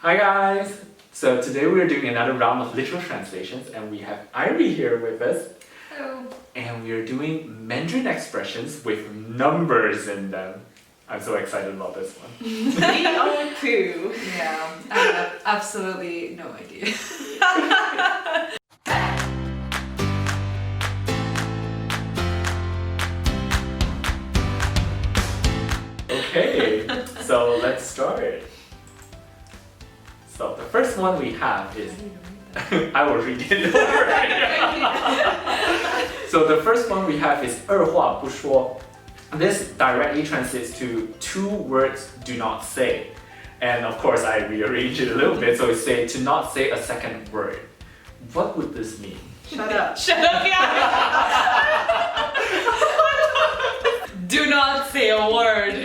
Hi guys! So today we're doing another round of literal translations and we have Airi here with us. Hello. And we're doing Mandarin expressions with numbers in them. I'm so excited about this one. Me too. Yeah, I have absolutely no idea. Okay, so let's start. So the first one we have is I will read it. So the first one we have is 二话不说. This directly translates to two words do not say. And of course I rearranged it a little bit, so it says to not say a second word. What would this mean? Shut up. Shut up, yeah! Do not say a word.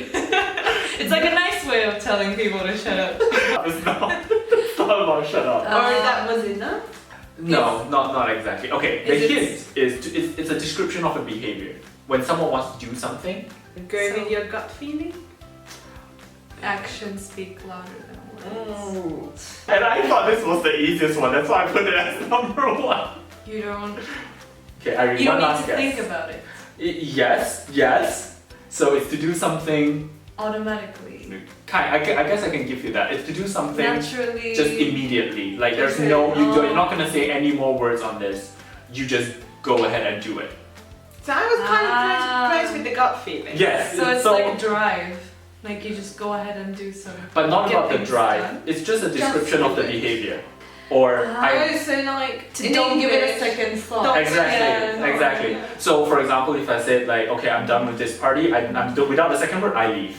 It's like a nice way of telling people to shut up. It's not about shut up. Or that was enough? No, not exactly. Okay, the hint is it's a description of a behavior. When someone wants to do something, Go with your gut feeling? Actions speak louder than words. and I thought this was the easiest one, that's why I put it as number one. You don't. Okay, I read You one don't last need to guess. think about it Yes. So it's to do something. automatically. I guess I can give you that. It's to do something Naturally. just immediately. Like there's Okay. you're not gonna say any more words on this. You just go ahead and do it. So I was kind of close with the gut feeling. Yes. So it's like a drive. Like you just go ahead and do some. But not get about the things drive. done. It's just a description do of the it. behavior. Or Oh, so like Don't give it a English. second thought. Don't- Exactly, Yeah. exactly. So for example, if I said like, okay, I'm done with this party, I'm done without the second word, I leave.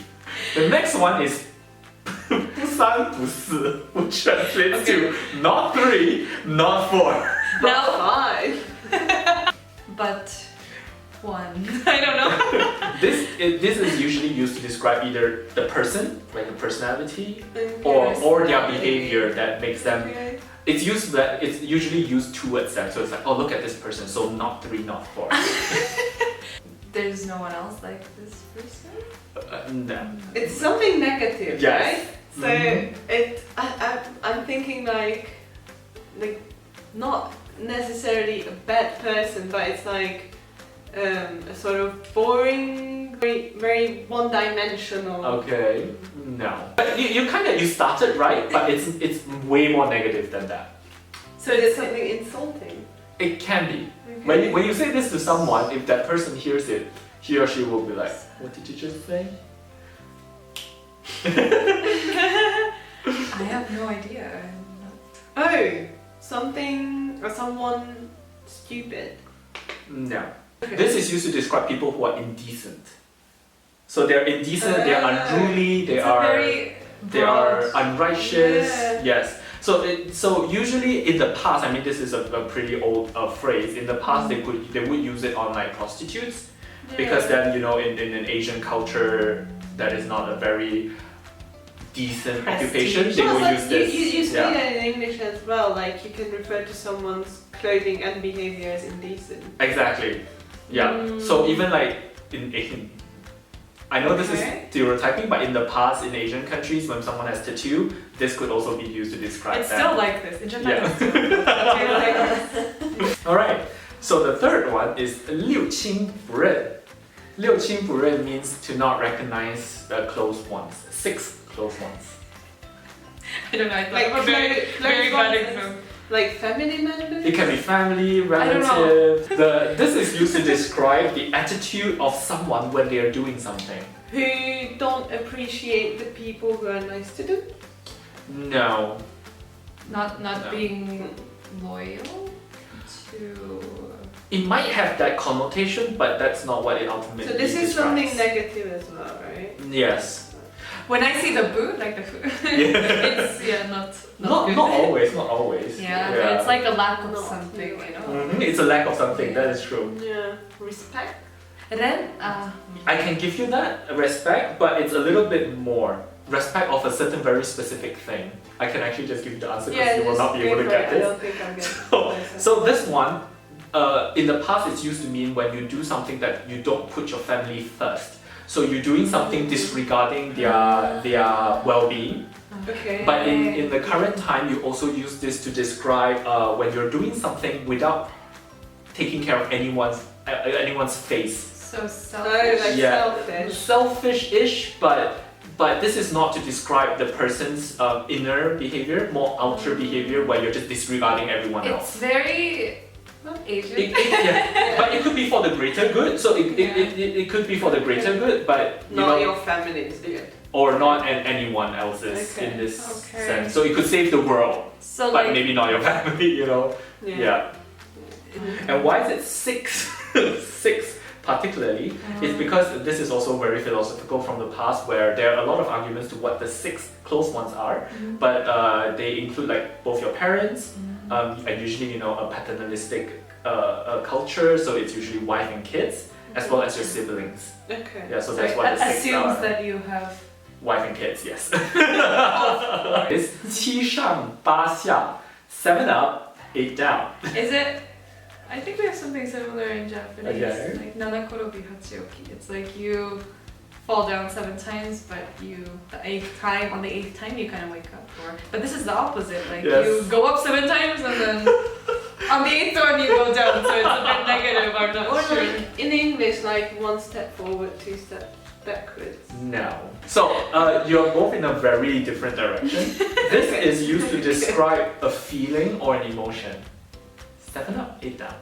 The next one is 不三不四, which translates to not 3, not 4. Now five. But one. I don't know. This is usually used to describe either the person, like a personality, or their behavior that makes them. Okay. It's usually used towards them. So it's like, oh, look at this person. So not 3, not 4. There's no one else like this person. No. It's something negative, Yes. right? So I'm thinking like not necessarily a bad person, but it's like a sort of boring, very one-dimensional. Okay. No. But you started right, but it's way more negative than that. So it's something insulting. It can be. Okay. When you say this to someone, if that person hears it, he or she will be like, what did you just say? I have no idea. Oh, something or someone stupid. No. This is used to describe people who are indecent. So they're indecent, they are unruly, they are unrighteous. Yeah. Yes. So usually in the past, I mean this is a pretty old phrase. In the past, they would use it on like prostitutes, because then in an Asian culture that is not a very decent occupation, they will use this. You say that in English as well. Like you can refer to someone's clothing and behavior as indecent. Exactly. Yeah. So even like in Asian, I know this is stereotyping, but in the past in Asian countries, when someone has tattoo, this could also be used to describe It's them. still like this. In Japan, Yeah. it's still like this. Alright, so the third one is 六亲不认. 六亲不认 means to not recognize the close ones. 6 close ones. I don't know. I thought Like of a very bad ones, example. like family members. It can be family, relative. This is used to describe the attitude of someone when they are doing something. Who don't appreciate the people who are nice to them. No. Not No. being loyal to. It might have that connotation, but that's not what it ultimately So this is describes. something negative as well, right? Yes. When I see the boo, like the food, it's not good. Not always, not always. Yeah, but it's like a lack of No. something, you know. Mhm, it's a lack of something, that is true. Yeah. Respect. Then, I can give you that respect, but it's a little bit more. Respect of a certain very specific thing. I can actually just give you the answer because you will not be able to get I this. don't think I'm getting So this one, in the past it's used to mean when you do something that you don't put your family first. So you're doing something disregarding their well-being. Okay. But in the current time, you also use this to describe when you're doing something without taking care of anyone's face. So selfish. selfish. Yeah. Selfish-ish, but this is not to describe the person's inner behavior, more outer behavior where you're just disregarding everyone It's else. very not Asian. Yeah. But it could be for the greater good. So it could be for the greater good, but you Not know, your family's good. or not anyone else's Okay. in this Okay. sense. So it could save the world, So but like maybe not your family. You know. Yeah. Yeah. And why is it 6? 6 particularly is because this is also very philosophical from the past, where there are a lot of arguments to what the 6 close ones are, but they include like both your parents, and usually a paternalistic culture, so it's usually wife and kids, as well as your siblings. Okay. Yeah, so that's Right, what the that 6 assumes are. that you have Wife and kids, yes. It's 七上八下, 7 up, 8 down. Is it? I think we have something similar in Japanese. Okay. Like nanakorobi hachioki. It's like you fall down 7 times, but the 8th time, on the 8th time you kind of wake up. But this is the opposite. Like Yes. you go up 7 times and then on the 8th one you go down. So it's a bit negative. I'm not Or sure. like in English, like 1 step forward, 2 steps backwards. No. So you're both in a very different direction. This is used to describe a feeling or an emotion. 7 up, 8 down.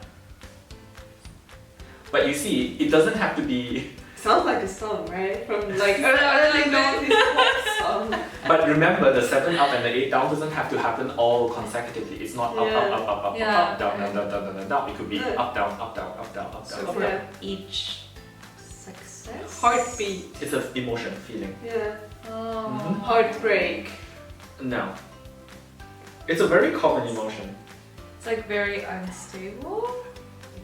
But you see, it doesn't have to be. Sounds like a song, right? From like early 90s pop song. But remember, the 7 up and the 8 down doesn't have to happen all consecutively. It's not up, Yeah. up, Yeah. up, down, down, down, down, down, down, down. It could be Yeah. up, down, up, down, up, down, up, down, So up, for down. each success. Heartbeat. It's an emotion, feeling. Yeah. Oh. Mhm. Heartbreak. No. It's a very common emotion. It's like very unstable.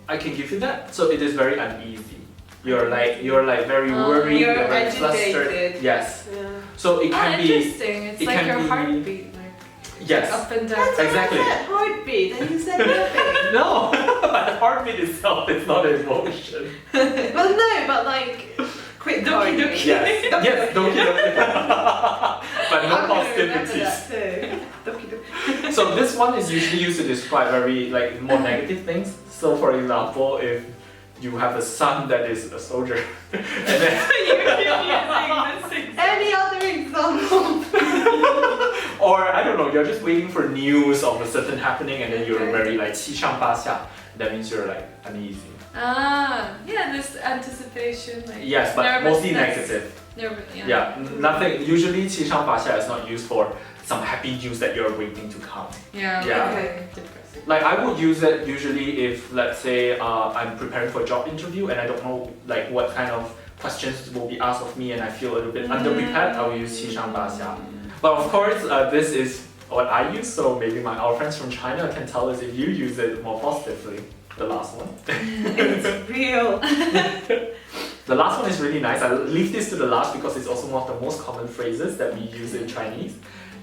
I can give you that. So it is very uneasy. You're like very worried. You're very agitated. flustered. Yes. Yeah. So it can be. Interesting. It's it like can your be- heartbeat, like Yes. up and down. That's what Exactly. I said, heartbeat, and you said nothing. No, but the heartbeat itself is not an emotion. Well, no, but like quick Doki heartbeat. doki. Yes. Yes. Doki doki. But no I'm gonna remember positivities. that too. Doki doki. So this one is usually used to describe very like more negative things. So for example, if you have a son that is a soldier, and then Any other example? or I don't know, you're just waiting for news of a certain happening, and then you're very like 七上八下. That means you're like uneasy. Yeah, this anticipation, like Yes, but mostly nervousness. negative. Yeah. Nothing. Usually 七上八下 is not used for some happy news that you're waiting to come. Yeah. Yeah. Okay. Depressing. Like I would use it usually if, let's say, I'm preparing for a job interview and I don't know like what kind of questions will be asked of me and I feel a little bit underprepared. I will use 七上八下. But of course, this is what I use, so maybe our friends from China can tell us if you use it more positively. The last one. It's real. The last one is really nice. I leave this to the last because it's also one of the most common phrases that we use in Chinese.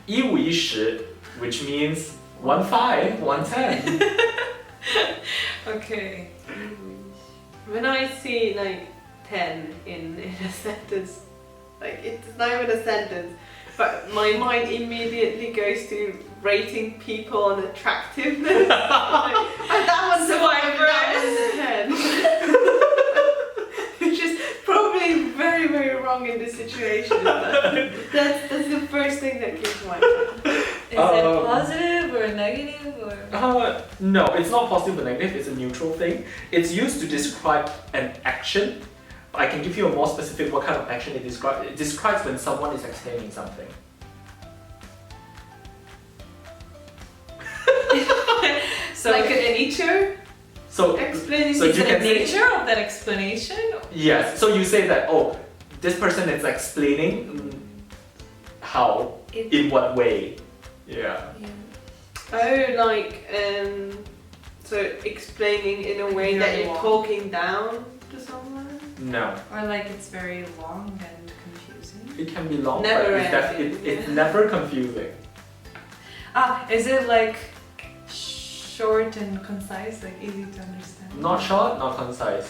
一五一十, which means 1-5, 1-10. Okay. When I see like 10 in a sentence, like it's not even a sentence, but my mind immediately goes to rating people on attractiveness. And that one's a 5, that one's a 10. Which is probably very, very wrong in this situation. But that's the first thing that came to my mind. Is it positive or negative or? No, it's not positive or negative, it's a neutral thing. It's used to describe an action. I can give you a more specific what kind of action it describes. It describes when someone is explaining something. So Like a teacher So, explaining so is you it can the say- nature of that explanation? yes, so you say that, oh, this person is explaining how, in what way. Yeah. Oh, like, so explaining in a way that Very you're long. talking down to someone? No. Or like it's very long and confusing? It can be long, Never but it's ending, it's yeah. never confusing. Is it like short and concise, like easy to understand. Not short, not concise.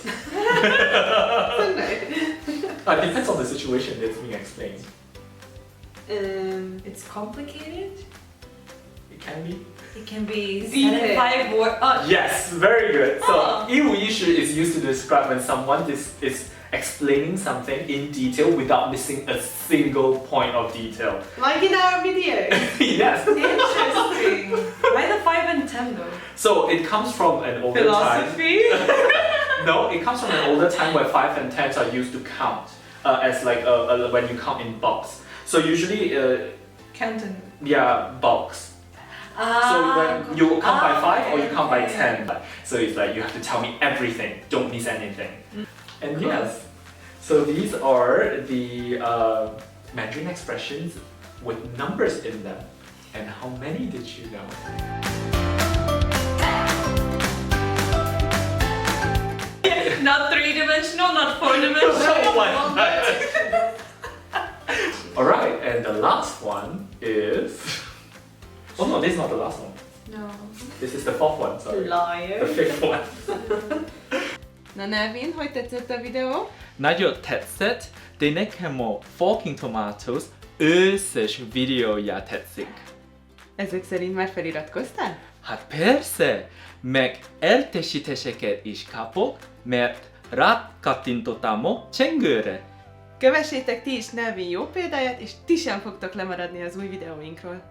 Depends on the situation. Let me explain. It's complicated. It can be. It can be Detailed. 5 words. Oh, Yes, very good. So, Oh. 一五一十 is used to describe when someone is explaining something in detail without missing a single point of detail. Like in our video. Yes. interesting. Why the 5 and 10 though? So it comes from an older time. Philosophy. No, it comes from an older time where 5 and 10s are used to count as like when you count in bulks. So usually, Canton. yeah, bulks. So when you count by 5 or you count by 10. So it's like you have to tell me everything. Don't miss anything. And Cool. yes, so these are the Mandarin expressions with numbers in them. And how many did you know? Not 3-dimensional, not 4-dimensional. Alright, and the last one is... Oh no, this is not the last one. No. This is the fourth one, sorry. The Liar. fifth one. Na Nelvin, hogy tetszett a videó? Nagyon tetszett, de nekem a Forking Tomatoes összes videója tetszik. Ezek szerint már feliratkoztál? Hát persze, meg eltesítéseket is kapok, mert rákattintottam a csengőre. Kövessétek ti is Nelvin jó példáját, és ti sem fogtok lemaradni az új videóinkról.